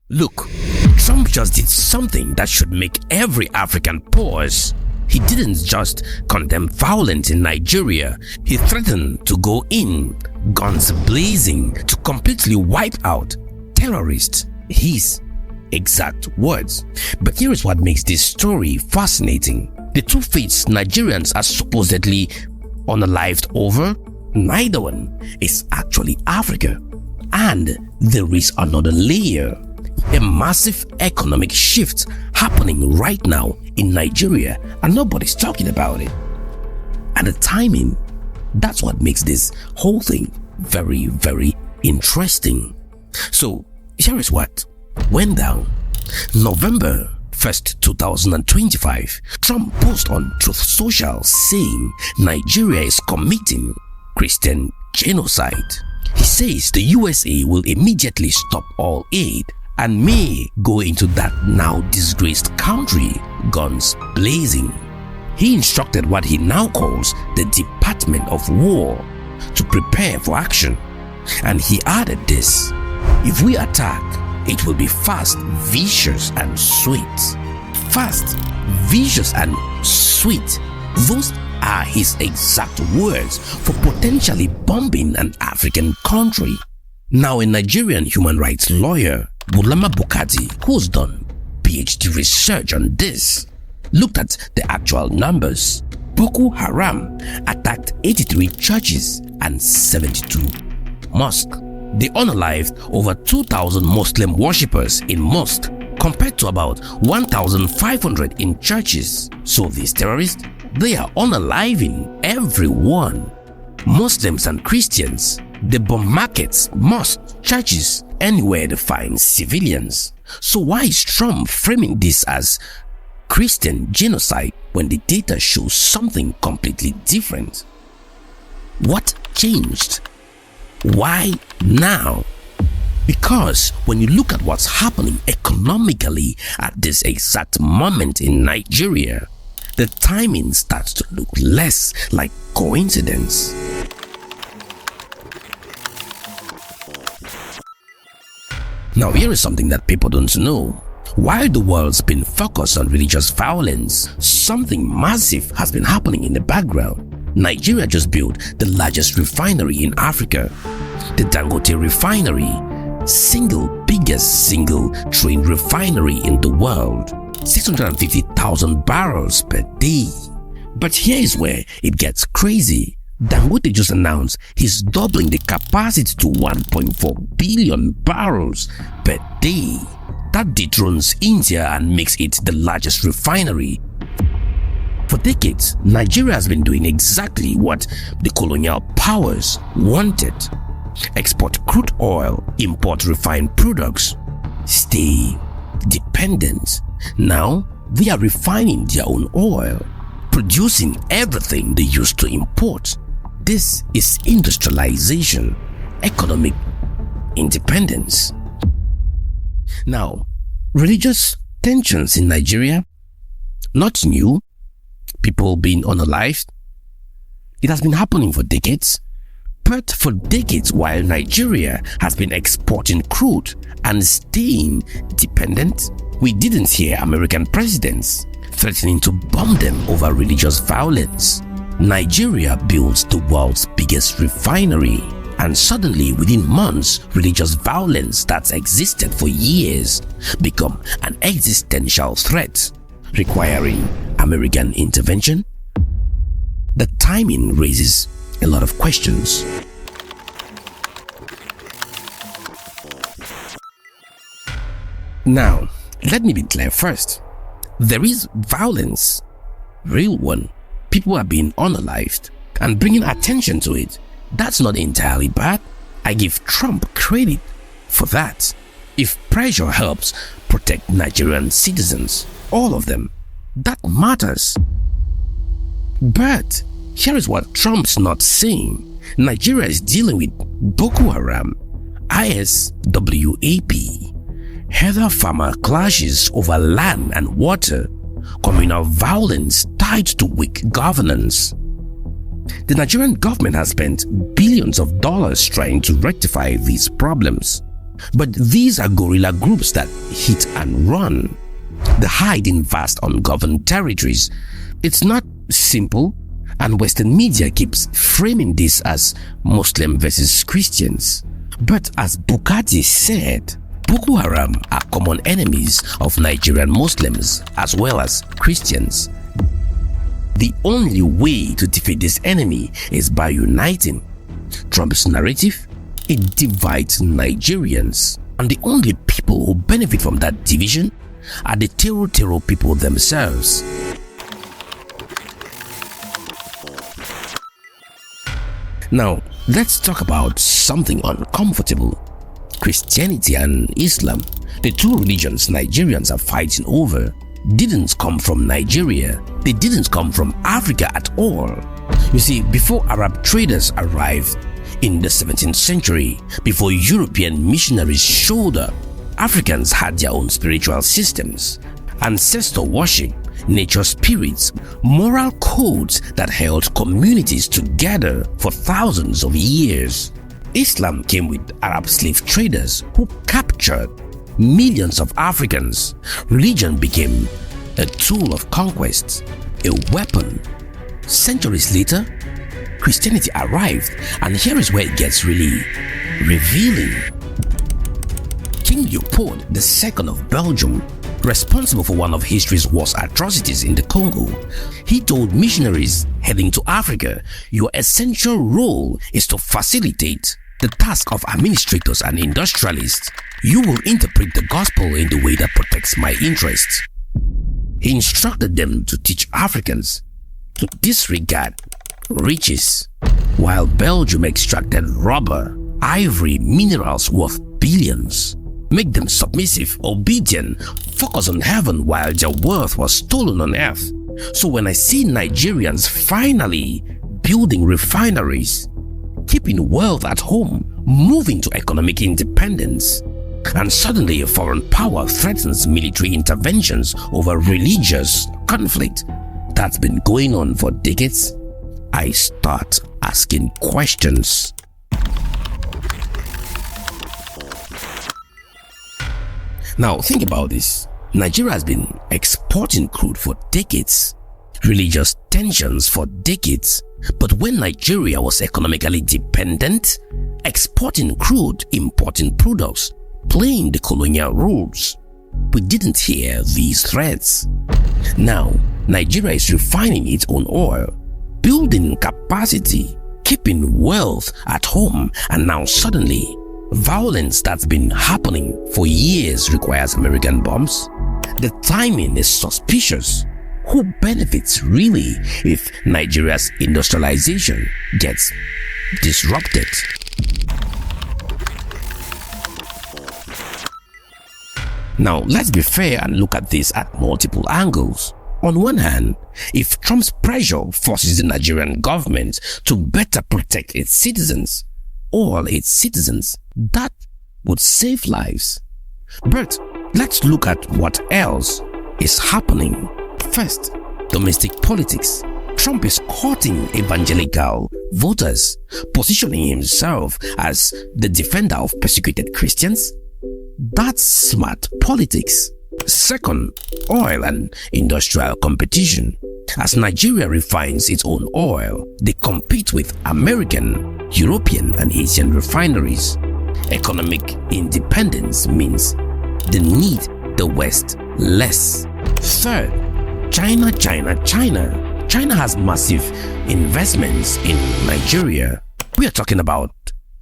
Look, Trump just did something that should make every African pause. He didn't just condemn violence in Nigeria, he threatened to go in, guns blazing, to completely wipe out terrorists. His exact words. But here is what makes this story fascinating. The two faiths Nigerians are supposedly unalived over, neither one is actually Africa. And there is another layer. A massive economic shift happening right now in Nigeria and nobody's talking about it. And the timing, that's what makes this whole thing very, very interesting. So here is what went down. November 1st, 2025, Trump posted on Truth Social saying Nigeria is committing Christian genocide. He says the USA will immediately stop all aid and may go into that now disgraced country, guns blazing. He instructed what he now calls the Department of War to prepare for action. And he added this: if we attack, it will be fast, vicious and sweet. Fast, vicious and sweet. Those are his exact words for potentially bombing an African country. Now, a Nigerian human rights lawyer, Bulama Bukarti, who's done PhD research on this, looked at the actual numbers. Boko Haram attacked 83 churches and 72 mosques. They unalived over 2,000 Muslim worshippers in mosques compared to about 1,500 in churches. So these terrorists, they are unaliving everyone. Muslims and Christians, they bomb markets, mosques, churches, anywhere they find civilians. So why is Trump framing this as Christian genocide when the data shows something completely different? What changed? Why now? Because when you look at what's happening economically at this exact moment in Nigeria, the timing starts to look less like coincidence. Now here is something that people don't know. While the world's been focused on religious violence, something massive has been happening in the background. Nigeria just built the largest refinery in Africa, the Dangote Refinery, biggest single train refinery in the world, 650,000 barrels per day. But here is where it gets crazy. Dangote just announced he's doubling the capacity to 1.4 billion barrels per day. That dethrones India and makes it the largest refinery. For decades, Nigeria has been doing exactly what the colonial powers wanted: export crude oil, import refined products, stay dependent. Now, they are refining their own oil, producing everything they used to import. This is industrialization, economic independence. Now, religious tensions in Nigeria, not new. People being unalived, it has been happening for decades. But for decades, while Nigeria has been exporting crude and staying dependent, we didn't hear American presidents threatening to bomb them over religious violence. Nigeria builds the world's biggest refinery, and suddenly within months, religious violence that's existed for years become an existential threat, requiring American intervention. The timing raises a lot of questions. Now, let me be clear first. There is violence, real one. People are being unalived, and bringing attention to it, that's not entirely bad. I give Trump credit for that. If pressure helps protect Nigerian citizens, all of them, that matters. But here is what Trump's not saying. Nigeria is dealing with Boko Haram, ISWAP, heather farmer clashes over land and water, communal violence tied to weak governance. The Nigerian government has spent billions of dollars trying to rectify these problems. But these are guerrilla groups that hit and run. They hide in vast ungoverned territories. It's not simple, and Western media keeps framing this as Muslim versus Christians. But as Bukarti said, Boko Haram are common enemies of Nigerian Muslims as well as Christians. The only way to defeat this enemy is by uniting. Trump's narrative, it divides Nigerians, and the only people who benefit from that division are the terror people themselves. Now, let's talk about something uncomfortable. Christianity and Islam, the two religions Nigerians are fighting over, didn't come from Nigeria. They didn't come from Africa at all. You see, before Arab traders arrived in the 17th century, before European missionaries showed up, Africans had their own spiritual systems, ancestor worship, nature spirits, moral codes that held communities together for thousands of years. Islam came with Arab slave traders who captured millions of Africans. Religion became a tool of conquest, a weapon. Centuries later, Christianity arrived, and here is where it gets really revealing. King Leopold II of Belgium, responsible for one of history's worst atrocities in the Congo, he told missionaries heading to Africa, your essential role is to facilitate the task of administrators and industrialists. You will interpret the gospel in the way that protects my interests. He instructed them to teach Africans to disregard riches, while Belgium extracted rubber, ivory, minerals worth billions. Make them submissive, obedient, focus on heaven while their worth was stolen on earth. So when I see Nigerians finally building refineries, keeping wealth at home, moving to economic independence, and suddenly a foreign power threatens military interventions over religious conflict that's been going on for decades, I start asking questions. Now think about this. Nigeria has been exporting crude for decades, religious tensions for decades. But when Nigeria was economically dependent, exporting crude, importing products, playing the colonial rules, we didn't hear these threats. Now, Nigeria is refining its own oil, building capacity, keeping wealth at home, and now suddenly, violence that's been happening for years requires American bombs. The timing is suspicious. Who benefits really if Nigeria's industrialization gets disrupted? Now, let's be fair and look at this at multiple angles. On one hand, if Trump's pressure forces the Nigerian government to better protect its citizens, all its citizens, that would save lives. But let's look at what else is happening. First, domestic politics. Trump is courting evangelical voters, positioning himself as the defender of persecuted Christians. That's smart politics. Second, oil and industrial competition. As Nigeria refines its own oil, they compete with American, European, and Asian refineries. Economic independence means they need the West less. Third, China has massive investments in Nigeria. We are talking about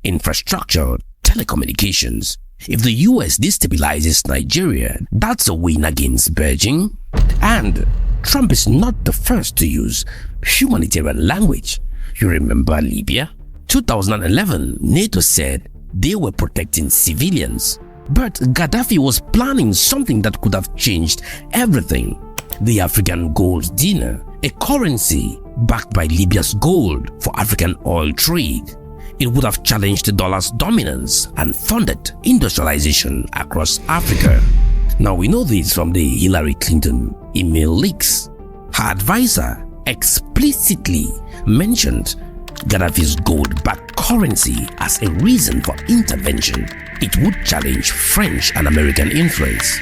infrastructure, telecommunications. If the US destabilizes Nigeria, that's a win against Beijing. And Trump is not the first to use humanitarian language. You remember Libya? 2011, NATO said they were protecting civilians. But Gaddafi was planning something that could have changed everything. The African gold dinar, a currency backed by Libya's gold for African oil trade. It would have challenged the dollar's dominance and funded industrialization across Africa. Now we know this from the Hillary Clinton email leaks. Her advisor explicitly mentioned Gaddafi's gold-backed currency as a reason for intervention, it would challenge French and American influence.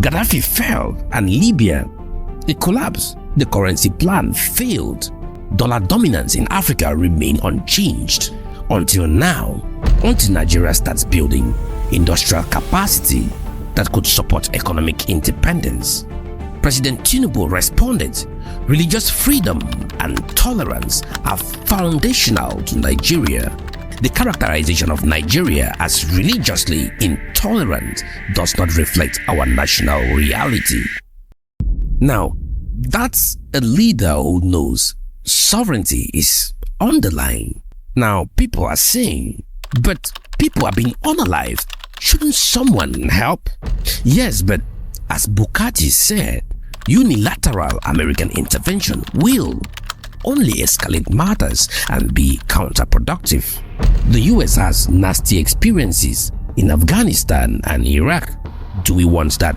Gaddafi fell and Libya, it collapsed. The currency plan failed. Dollar dominance in Africa remained unchanged until now, until Nigeria starts building industrial capacity that could support economic independence. President Tinubu responded, religious freedom and tolerance are foundational to Nigeria. The characterization of Nigeria as religiously intolerant does not reflect our national reality. Now, that's a leader who knows sovereignty is on the line. Now, people are saying, but people are being unalived. Shouldn't someone help? Yes, but as Bukarti said, unilateral American intervention will only escalate matters and be counterproductive. The US has nasty experiences in Afghanistan and Iraq. Do we want that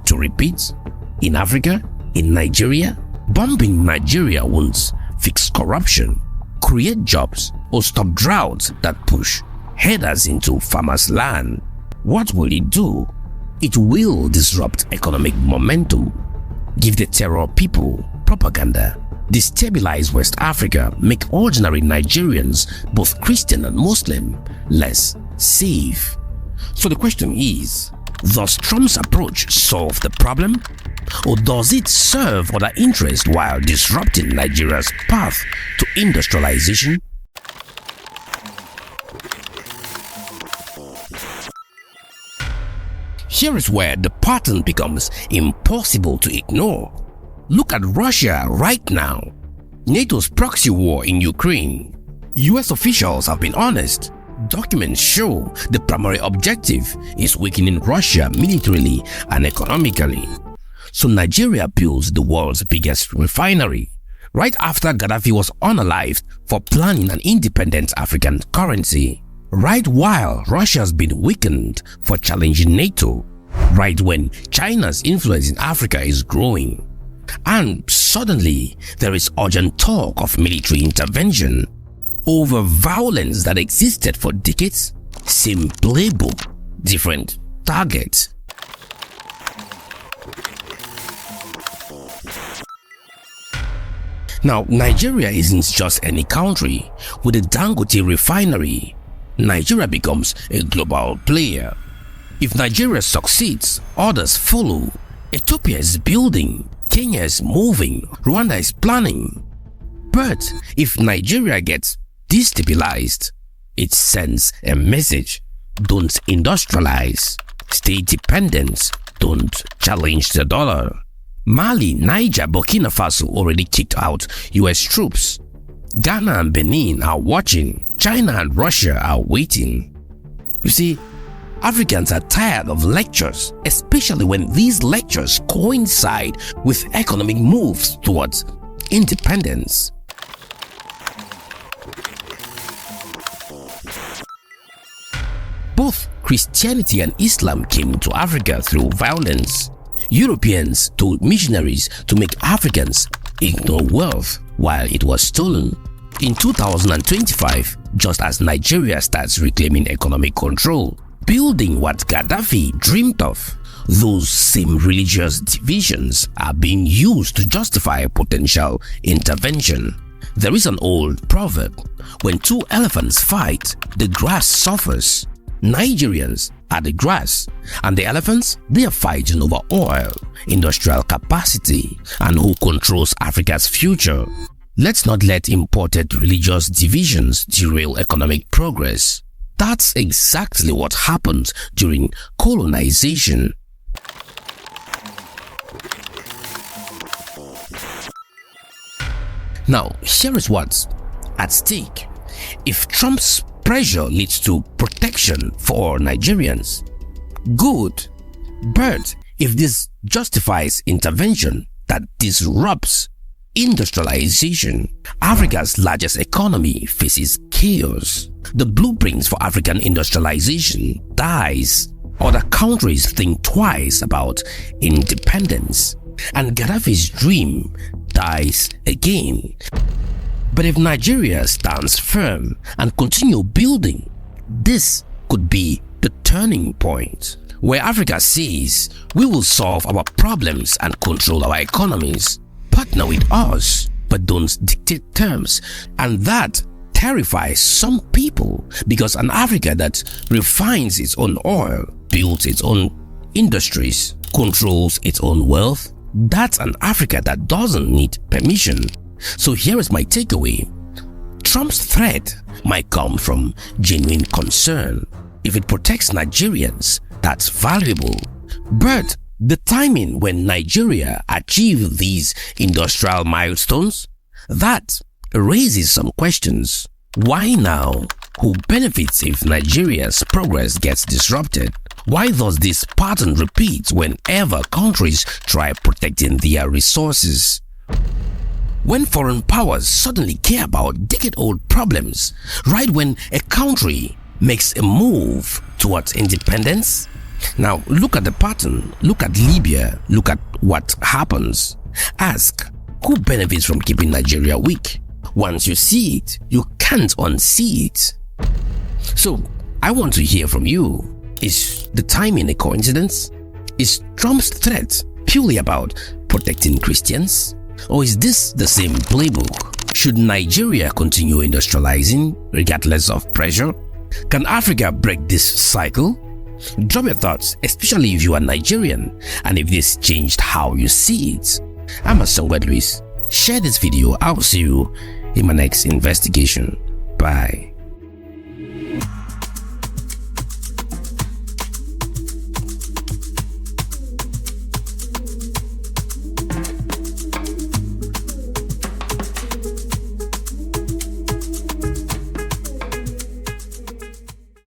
to repeat? In Africa? In Nigeria? Bombing Nigeria won't fix corruption, create jobs, or stop droughts that push headers into farmers' land. What will it do? It will disrupt economic momentum, give the terror people propaganda, destabilize West Africa, make ordinary Nigerians, both Christian and Muslim, less safe. So the question is, does Trump's approach solve the problem? Or does it serve other interests while disrupting Nigeria's path to industrialization? Here is where the pattern becomes impossible to ignore. Look at Russia right now. NATO's proxy war in Ukraine. US officials have been honest. Documents show the primary objective is weakening Russia militarily and economically. So Nigeria builds the world's biggest refinery, right after Gaddafi was unalived for planning an independent African currency. Right while Russia's been weakened for challenging NATO, right when China's influence in Africa is growing. And suddenly, there is urgent talk of military intervention over violence that existed for decades. Same playbook, different target. Now, Nigeria isn't just any country. With the Dangote Refinery, Nigeria becomes a global player. If Nigeria succeeds, others follow. Ethiopia is building, Kenya is moving, Rwanda is planning. But if Nigeria gets destabilized, it sends a message: don't industrialize, stay dependent, don't challenge the dollar. Mali, Niger, Burkina Faso already kicked out US troops. Ghana and Benin are watching. China and Russia are waiting. You see, Africans are tired of lectures, especially when these lectures coincide with economic moves towards independence. Both Christianity and Islam came to Africa through violence. Europeans told missionaries to make Africans ignore wealth while it was stolen. In 2025, just as Nigeria starts reclaiming economic control, building what Gaddafi dreamed of, those same religious divisions are being used to justify potential intervention. There is an old proverb: when two elephants fight, the grass suffers. Nigerians are the grass, and the elephants, they are fighting over oil, industrial capacity, and who controls Africa's future. Let's not let imported religious divisions derail economic progress. That's exactly what happened during colonization. Now, here is what's at stake. If Trump's pressure leads to protection for Nigerians, good. But if this justifies intervention that disrupts industrialization, Africa's largest economy faces chaos. The blueprints for African industrialization dies. Other countries think twice about independence, and Gaddafi's dream dies again. But if Nigeria stands firm and continue building, this could be the turning point where Africa says we will solve our problems and control our economies. Partner with us, but don't dictate terms. And that terrifies some people, because an Africa that refines its own oil, builds its own industries, controls its own wealth, that's an Africa that doesn't need permission. So here is my takeaway. Trump's threat might come from genuine concern. If it protects Nigerians, that's valuable. But the timing when Nigeria achieved these industrial milestones, that raises some questions. Why now? Who benefits if Nigeria's progress gets disrupted? Why does this pattern repeat whenever countries try protecting their resources? When foreign powers suddenly care about decade-old problems, right when a country makes a move towards independence? Now look at the pattern, look at Libya, look at what happens. Ask, who benefits from keeping Nigeria weak? Once you see it, you can't unsee it. So I want to hear from you. Is the timing a coincidence? Is Trump's threat purely about protecting Christians? Or is this the same playbook? Should Nigeria continue industrializing regardless of pressure? Can Africa break this cycle? Drop your thoughts, especially if you are Nigerian and if this changed how you see it. I'm Asongwe Luis. Share this video. I'll see you in my next investigation. Bye.